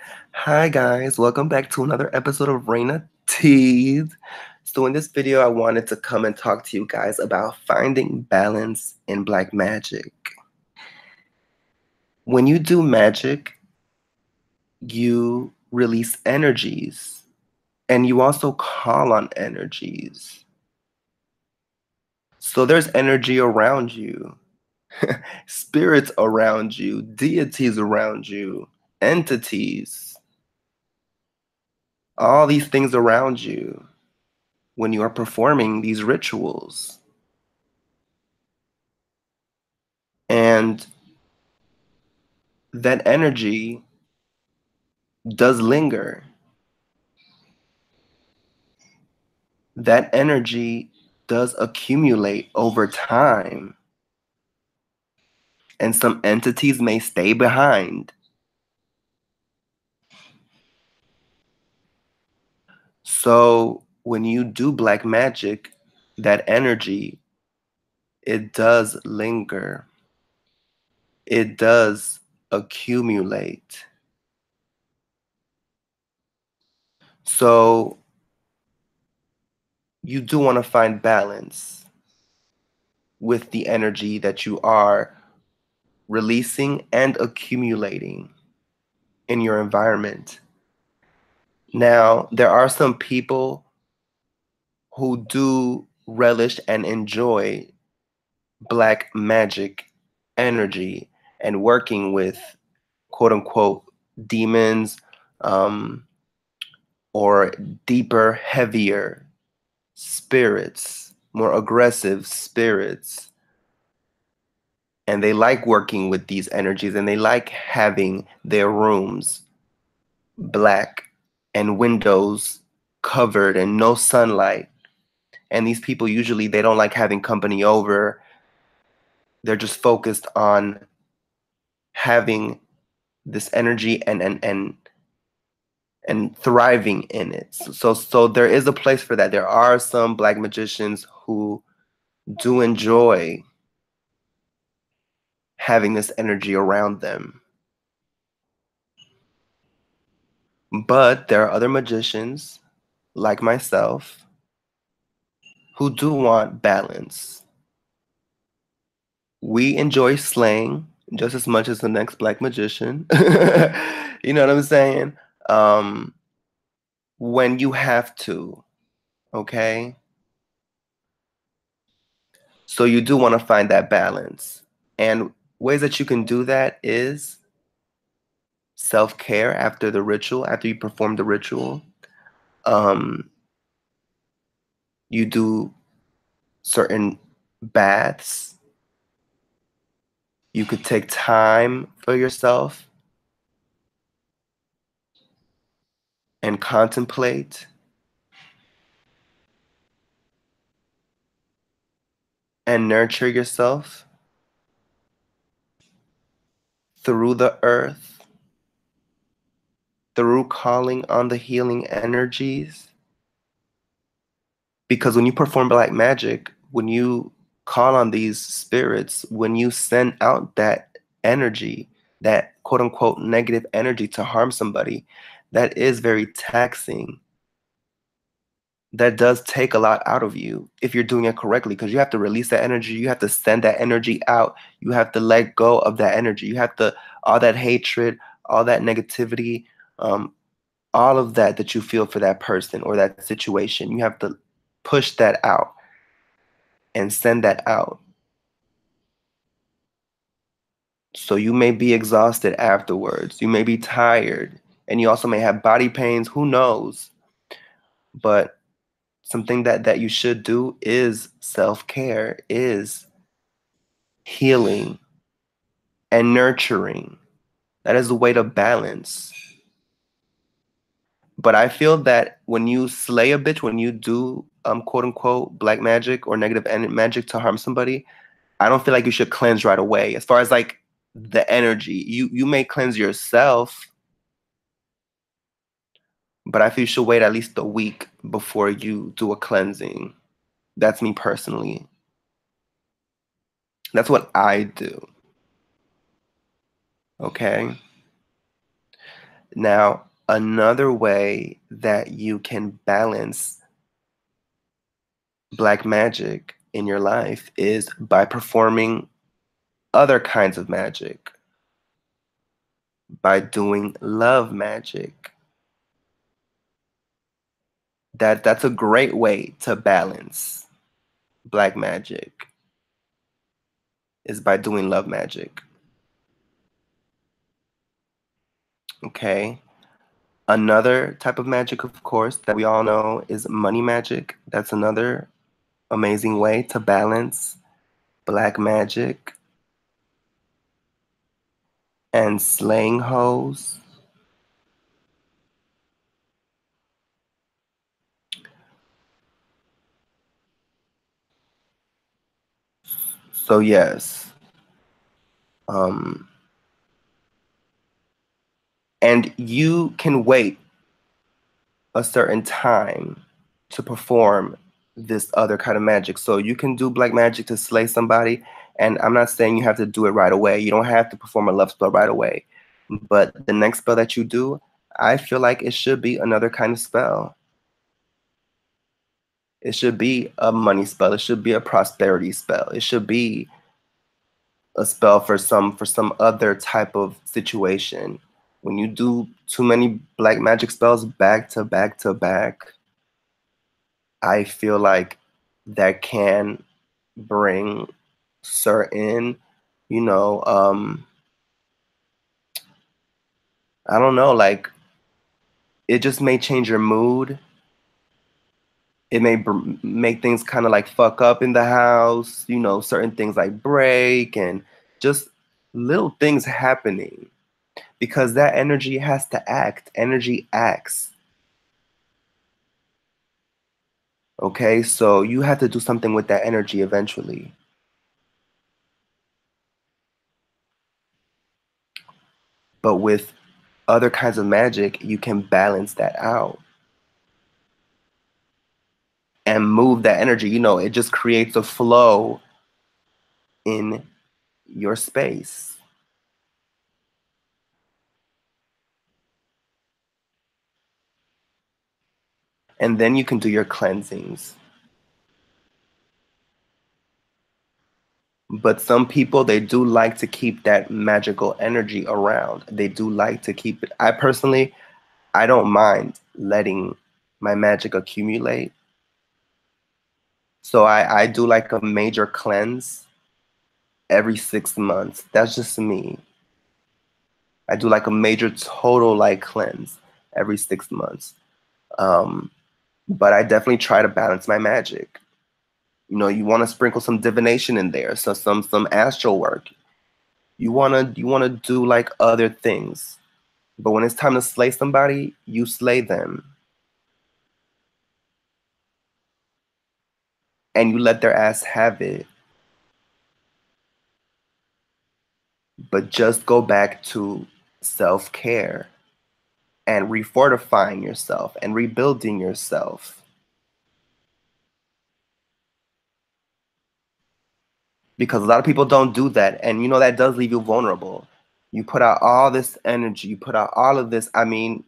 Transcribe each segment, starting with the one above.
Hi guys, welcome back to another episode of Raina Teas. So in this video, I wanted to come and talk to you guys about finding balance in Black magic. When you do magic, you release energies and you also call on energies. So there's energy around you, spirits around you, deities around you, entities, all these things around you when you are performing these rituals. And that energy does linger. That energy does accumulate over time. And some entities may stay behind. So when you do black magic, that energy, it does linger. It does accumulate. So you do want to find balance with the energy that you are releasing and accumulating in your environment. Now, there are some people who do relish and enjoy black magic energy and working with quote unquote demons, um, or deeper, heavier spirits, more aggressive spirits. And they like working with these energies and they like having their rooms black and windows covered and no sunlight. And these people usually they don't like having company over. They're just focused on having this energy and thriving in it. So there is a place for that. There are some black magicians who do enjoy having this energy around them. But there are other magicians like myself who do want balance. We enjoy slaying just as much as the next black magician. You know what I'm saying? Um, when you have to, okay? So you do want to find that balance. And ways that you can do that is self-care after the ritual, after you perform the ritual. Um, you do certain baths. You could take time for yourself and contemplate and nurture yourself through the earth, through calling on the healing energies. Because when you perform black magic, when you call on these spirits, when you send out that energy, that quote unquote negative energy to harm somebody, that is very taxing. That does take a lot out of you if you're doing it correctly because you have to release that energy. You have to send that energy out. You have to let go of that energy. You have to, all that hatred, all that negativity, um, all of that that you feel for that person or that situation, you have to push that out and send that out. So you may be exhausted afterwards. You may be tired and you also may have body pains. Who knows? But something that you should do is self-care, is healing and nurturing. That is a way to balance. But I feel that when you slay a bitch, when you do quote unquote black magic or negative magic to harm somebody, I don't feel like you should cleanse right away. As far as like the energy, you may cleanse yourself, but I feel you should wait at least a week before you do a cleansing. That's me personally. That's what I do. Okay. Now, another way that you can balance black magic in your life is by performing other kinds of magic, by doing love magic. That's a great way to balance black magic, is by doing love magic. Okay? Another type of magic, of course, that we all know is money magic. That's another amazing way to balance black magic. And slaying hoes. So yes. Um, and you can wait a certain time to perform this other kind of magic. So you can do black magic to slay somebody, and I'm not saying you have to do it right away. You don't have to perform a love spell right away. But the next spell that you do, I feel like it should be another kind of spell. It should be a money spell. It should be a prosperity spell. It should be a spell for some other type of situation. When you do too many black magic spells back to back to back, I feel like that can bring certain, you know, I don't know, like it just may change your mood. It may make things kind of like fuck up in the house, you know, certain things like break and just little things happening because that energy has to act. Energy acts. Okay, so you have to do something with that energy eventually. But with other kinds of magic, you can balance that out and move that energy. You know, it just creates a flow in your space. And then you can do your cleansings. But some people, they do like to keep that magical energy around. They do like to keep it. I personally, I don't mind letting my magic accumulate. So I do like a major cleanse every 6 months. That's just me. I do like a major total like cleanse every 6 months. Um, but I definitely try to balance my magic. You know, you want to sprinkle some divination in there, so some astral work. You wanna do like other things. But when it's time to slay somebody, you slay them. And you let their ass have it. But just go back to self-care and refortifying yourself and rebuilding yourself. Because a lot of people don't do that. And you know, that does leave you vulnerable. You put out all this energy, you put out all of this. I mean,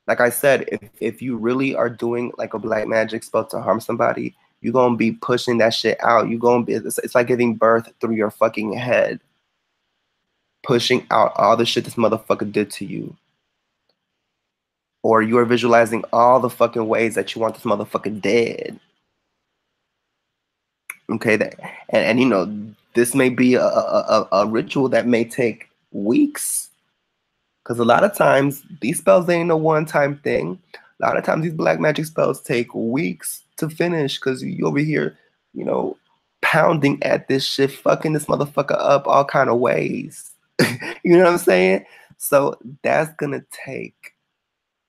like I said, if you really are doing like a black magic spell to harm somebody, you're gonna be pushing that shit out. You're gonna be, it's like giving birth through your fucking head, pushing out all the shit this motherfucker did to you. Or you are visualizing all the fucking ways that you want this motherfucker dead. Okay, that and you know, this may be a ritual that may take weeks. Because a lot of times these spells ain't a one-time thing. A lot of times these black magic spells take weeks to finish because you over here, you know, pounding at this shit, fucking this motherfucker up all kind of ways. You know what I'm saying? So that's gonna take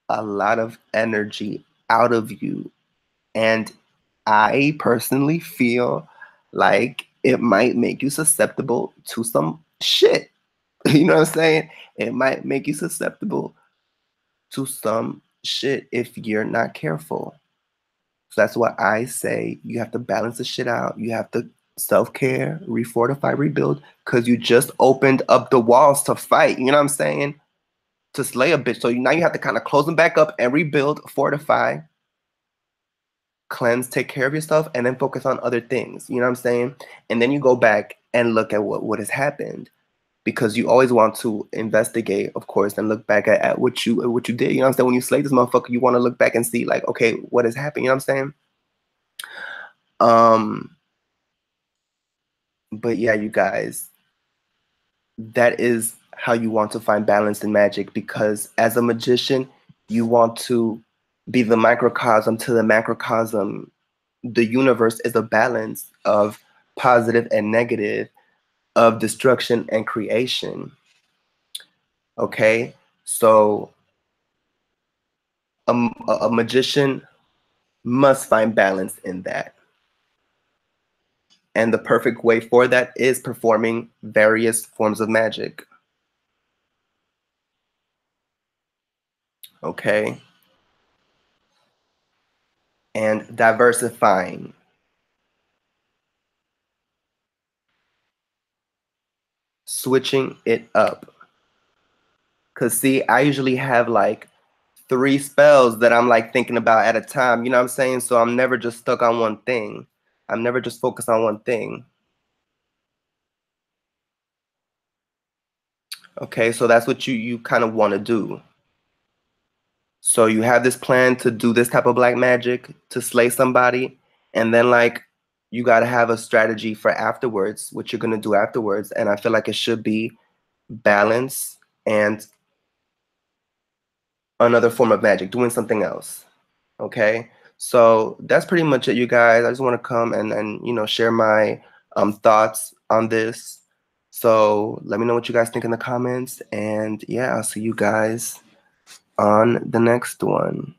a lot of energy out of you. And I personally feel like it might make you susceptible to some shit. You know what I'm saying? It might make you susceptible to some shit if you're not careful. So that's why I say you have to balance the shit out. You have to self-care, refortify, rebuild, because you just opened up the walls to fight. You know what I'm saying? to slay a bitch. So now you have to kind of close them back up and rebuild, fortify, cleanse, take care of yourself, and then focus on other things. You know what I'm saying? And then you go back and look at what has happened, because you always want to investigate, of course, and look back at what you did. You know what I'm saying? When you slay this motherfucker, you want to look back and see, like, okay, what has happened? You know what I'm saying? But yeah, you guys, that is how you want to find balance in magic, because as a magician, you want to be the microcosm to the macrocosm. The universe is a balance of positive and negative, of destruction and creation. Okay? So a magician must find balance in that. And the perfect way for that is performing various forms of magic. Okay? And diversifying. Switching it up. Because, see, I usually have like 3 spells that I'm like thinking about at a time. You know what I'm saying? So I'm never just stuck on one thing. I'm never just focused on one thing. Okay, so that's what you kind of want to do. So you have this plan to do this type of black magic to slay somebody, and then like you got to have a strategy for afterwards, what you're going to do afterwards. And I feel like it should be balance and another form of magic, doing something else. Okay, so that's pretty much it, you guys. I just want to come and you know, share my thoughts on this. So let me know what you guys think in the comments, and yeah, I'll see you guys on the next one.